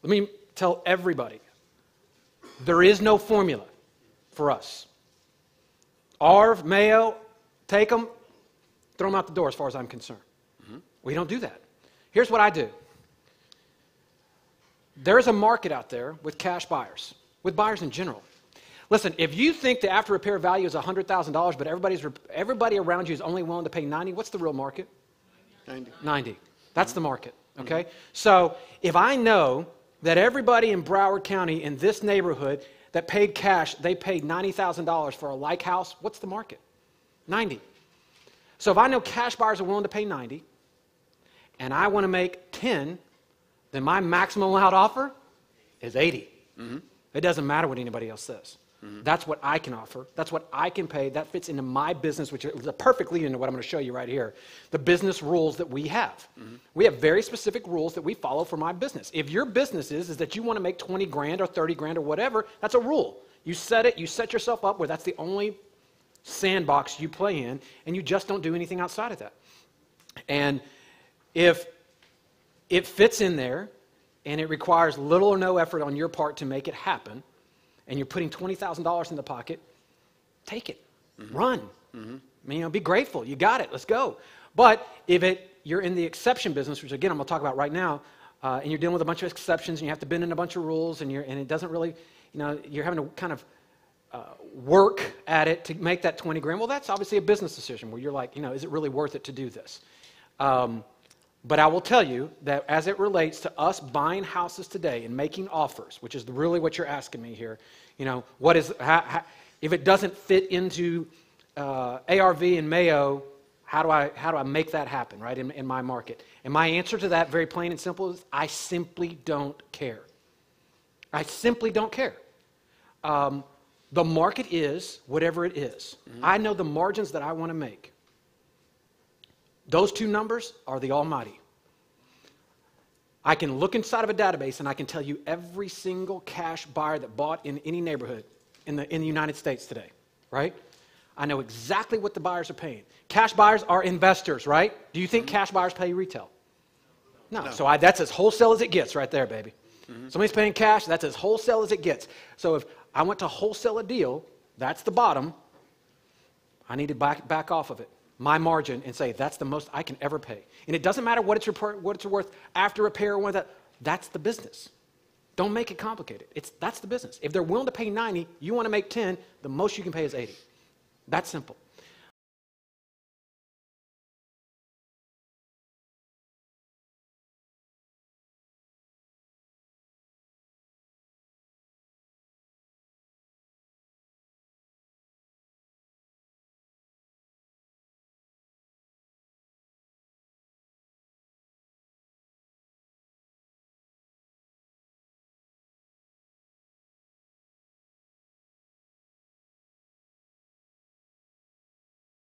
Let me tell everybody, there is no formula for us. Arv, Mayo, take them, throw them out the door as far as I'm concerned. We don't do that. Here's what I do. There's a market out there with cash buyers, with buyers in general. Listen, if you think the after repair value is $100,000, but everybody around you is only willing to pay $90,000, what's the real market? 90. 90. That's the market, okay? So if I know that everybody in Broward County in this neighborhood that paid cash, they paid $90,000 for a like house, what's the market? 90. So if I know cash buyers are willing to pay 90, and I want to make 10, then my maximum allowed offer is 80. It doesn't matter what anybody else says. That's what I can offer. That's what I can pay. That fits into my business, which is perfectly into what I'm going to show you right here. The business rules that we have. We have very specific rules that we follow for my business. If your business is that you want to make 20 grand or 30 grand or whatever, that's a rule. You set it, you set yourself up where that's the only sandbox you play in, and you just don't do anything outside of that. And if it fits in there and it requires little or no effort on your part to make it happen, and you're putting $20,000 in the pocket, take it. Run. Be grateful. You got it. Let's go. But if you're in the exception business, which again I'm going to talk about right now, and you're dealing with a bunch of exceptions, and you have to bend in a bunch of rules, and it doesn't really, you're having to kind of work at it to make that 20 grand. Well, that's obviously a business decision where you're like, is it really worth it to do this? But I will tell you that as it relates to us buying houses today and making offers, which is really what you're asking me here, if it doesn't fit into ARV and Mayo, how do I make that happen, right, in my market? And my answer to that, very plain and simple, is I simply don't care. I simply don't care. The market is whatever it is. I know the margins that I want to make. Those two numbers are the almighty. I can look inside of a database and I can tell you every single cash buyer that bought in any neighborhood in the United States today, right? I know exactly what the buyers are paying. Cash buyers are investors, right? Do you think cash buyers pay retail? No. So that's as wholesale as it gets right there, baby. Somebody's paying cash, that's as wholesale as it gets. So if I went to wholesale a deal, that's the bottom, I need to back off of it. My margin and say that's the most I can ever pay. And it doesn't matter what it's worth after repair or what that. That's the business. Don't make it complicated. That's the business. If they're willing to pay 90, you want to make 10, the most you can pay is 80. That's simple.